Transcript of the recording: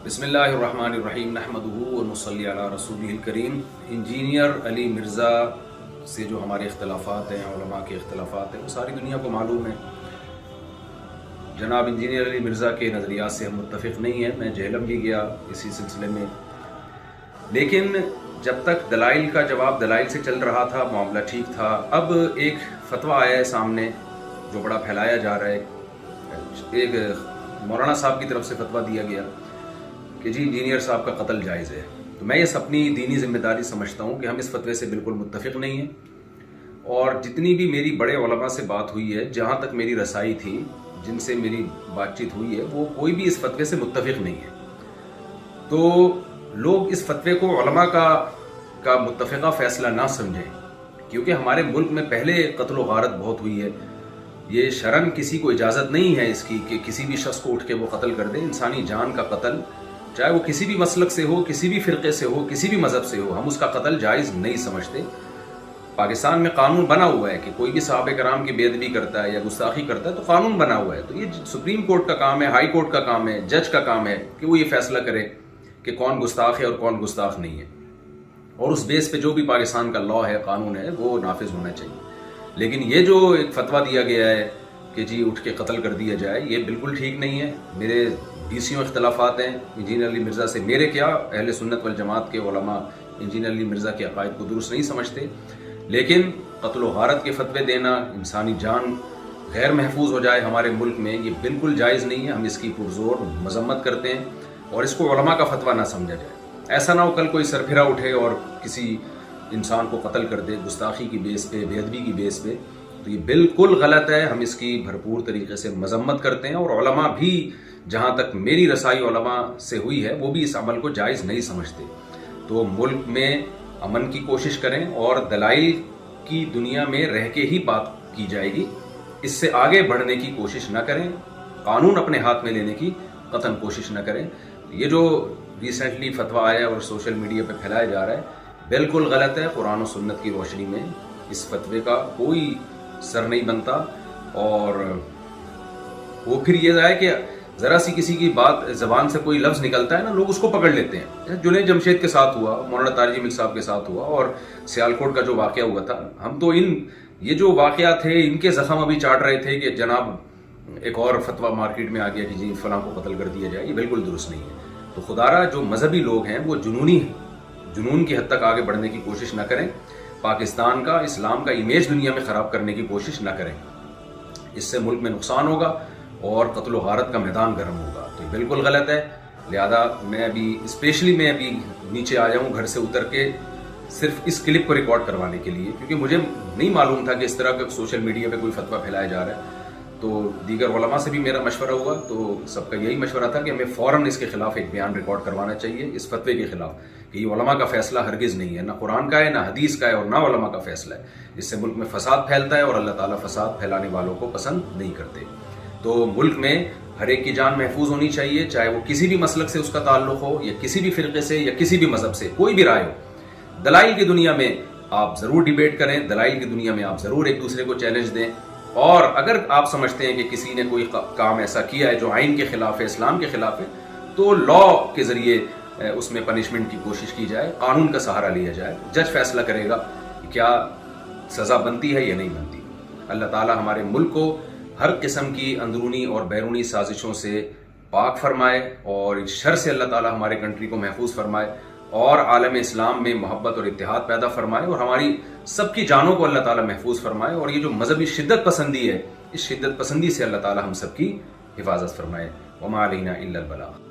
بسم اللہ الرحمن الرحیم نحمدہ ونصلی علی رسولہ الکریم۔ انجینئر علی مرزا سے جو ہمارے اختلافات ہیں، علماء کے اختلافات ہیں، وہ ساری دنیا کو معلوم ہے۔ جناب انجینئر علی مرزا کے نظریات سے ہم متفق نہیں ہیں، میں جہلم بھی گیا اسی سلسلے میں، لیکن جب تک دلائل کا جواب دلائل سے چل رہا تھا معاملہ ٹھیک تھا۔ اب ایک فتویٰ آیا ہے سامنے جو بڑا پھیلایا جا رہا ہے، ایک مولانا صاحب کی طرف سے فتویٰ دیا گیا کہ جی انجینئر صاحب کا قتل جائز ہے۔ تو میں یہ اپنی دینی ذمہ داری سمجھتا ہوں کہ ہم اس فتوے سے بالکل متفق نہیں ہیں، اور جتنی بھی میری بڑے علماء سے بات ہوئی ہے، جہاں تک میری رسائی تھی، جن سے میری بات چیت ہوئی ہے، وہ کوئی بھی اس فتوے سے متفق نہیں ہے۔ تو لوگ اس فتوے کو علماء کا متفقہ فیصلہ نہ سمجھیں، کیونکہ ہمارے ملک میں پہلے قتل و غارت بہت ہوئی ہے۔ یہ شرعاً کسی کو اجازت نہیں ہے اس کی کہ کسی بھی شخص کو اٹھ کے وہ قتل کر دے۔ انسانی جان کا قتل، چاہے وہ کسی بھی مسلک سے ہو، کسی بھی فرقے سے ہو، کسی بھی مذہب سے ہو، ہم اس کا قتل جائز نہیں سمجھتے۔ پاکستان میں قانون بنا ہوا ہے کہ کوئی بھی صحابہ کرام کی بے ادبی کرتا ہے یا گستاخی کرتا ہے تو قانون بنا ہوا ہے۔ تو یہ سپریم کورٹ کا کام ہے، ہائی کورٹ کا کام ہے، جج کا کام ہے کہ وہ یہ فیصلہ کرے کہ کون گستاخ ہے اور کون گستاخ نہیں ہے، اور اس بیس پہ جو بھی پاکستان کا لا ہے، قانون ہے، وہ نافذ ہونا چاہیے۔ لیکن یہ جو ایک فتویٰ دیا گیا ہے کہ جی اٹھ کے قتل کر دیا جائے، یہ بالکل ٹھیک نہیں ہے۔ میرے 20 اختلافات ہیں انجینئر علی مرزا سے، میرے کیا اہل سنت والجماعت کے علماء انجینئر علی مرزا کے عقائد کو درست نہیں سمجھتے، لیکن قتل و غارت کے فتوے دینا، انسانی جان غیر محفوظ ہو جائے ہمارے ملک میں، یہ بالکل جائز نہیں ہے۔ ہم اس کی پرزور مذمت کرتے ہیں، اور اس کو علماء کا فتویٰ نہ سمجھا جائے۔ ایسا نہ ہو کل کوئی سرپھرا اٹھے اور کسی انسان کو قتل کر دے گستاخی کی بیس پہ، بے ادبی کی بیس پہ، تو یہ بالکل غلط ہے۔ ہم اس کی بھرپور طریقے سے مذمت کرتے ہیں، اور علماء بھی، جہاں تک میری رسائی علماء سے ہوئی ہے، وہ بھی اس عمل کو جائز نہیں سمجھتے۔ تو ملک میں امن کی کوشش کریں، اور دلائل کی دنیا میں رہ کے ہی بات کی جائے گی، اس سے آگے بڑھنے کی کوشش نہ کریں، قانون اپنے ہاتھ میں لینے کی قطعاً کوشش نہ کریں۔ یہ جو ریسنٹلی فتویٰ آیا اور سوشل میڈیا پہ پھیلایا جا رہا ہے، بالکل غلط ہے۔ قرآن و سنت کی روشنی میں اس فتوے کا کوئی سر نہیں بنتا، اور وہ پھر یہ ہے کہ ذرا سی کسی کی بات زبان سے کوئی لفظ نکلتا ہے نا، لوگ اس کو پکڑ لیتے ہیں۔ جنید جمشید کے ساتھ ہوا، مولانا طارق جمیل صاحب کے ساتھ ہوا، اور سیالکوٹ کا جو واقعہ ہوا تھا، ہم تو یہ جو واقعات تھے، ان کے زخم ابھی چاٹ رہے تھے کہ جناب ایک اور فتویٰ مارکیٹ میں آ گیا کہ جی فلاں کو قتل کر دیا جائے۔ یہ بالکل درست نہیں ہے۔ تو خدارا جو مذہبی لوگ ہیں وہ جنون کی حد تک آگے بڑھنے کی کوشش نہ کریں، پاکستان کا، اسلام کا امیج دنیا میں خراب کرنے کی کوشش نہ کریں۔ اس سے ملک میں نقصان ہوگا اور قتل و غارت کا میدان گرم ہوگا۔ تو یہ بالکل غلط ہے۔ لہذا میں ابھی نیچے آیا ہوں گھر سے اتر کے، صرف اس کلپ کو ریکارڈ کروانے کے لیے، کیونکہ مجھے نہیں معلوم تھا کہ اس طرح کا سوشل میڈیا پہ کوئی فتویٰ پھیلایا جا رہا ہے۔ تو دیگر علماء سے بھی میرا مشورہ ہوا، تو سب کا یہی مشورہ تھا کہ ہمیں فوراً اس کے خلاف ایک بیان ریکارڈ کروانا چاہیے، اس فتوے کے خلاف، کہ یہ علماء کا فیصلہ ہرگز نہیں ہے، نہ قرآن کا ہے، نہ حدیث کا ہے، اور نہ علماء کا فیصلہ ہے۔ اس سے ملک میں فساد پھیلتا ہے، اور اللہ تعالیٰ فساد پھیلانے والوں کو پسند نہیں کرتے۔ تو ملک میں ہر ایک کی جان محفوظ ہونی چاہیے، چاہے وہ کسی بھی مسلک سے اس کا تعلق ہو، یا کسی بھی فرقے سے، یا کسی بھی مذہب سے، کوئی بھی رائے ہو۔ دلائل کی دنیا میں آپ ضرور ڈیبیٹ کریں، دلائل کی دنیا میں آپ ضرور ایک دوسرے کو چیلنج دیں، اور اگر آپ سمجھتے ہیں کہ کسی نے کوئی کام ایسا کیا ہے جو آئین کے خلاف ہے، اسلام کے خلاف ہے، تو لا کے ذریعے اس میں پنشمنٹ کی کوشش کی جائے، قانون کا سہارا لیا جائے۔ جج فیصلہ کرے گا کہ کیا سزا بنتی ہے یا نہیں بنتی۔ اللہ تعالی ہمارے ملک کو ہر قسم کی اندرونی اور بیرونی سازشوں سے پاک فرمائے، اور اس شر سے اللہ تعالی ہمارے کنٹری کو محفوظ فرمائے، اور عالم اسلام میں محبت اور اتحاد پیدا فرمائے، اور ہماری سب کی جانوں کو اللہ تعالی محفوظ فرمائے، اور یہ جو مذہبی شدت پسندی ہے، اس شدت پسندی سے اللہ تعالی ہم سب کی حفاظت فرمائے۔ وما علینا الا البلاغ۔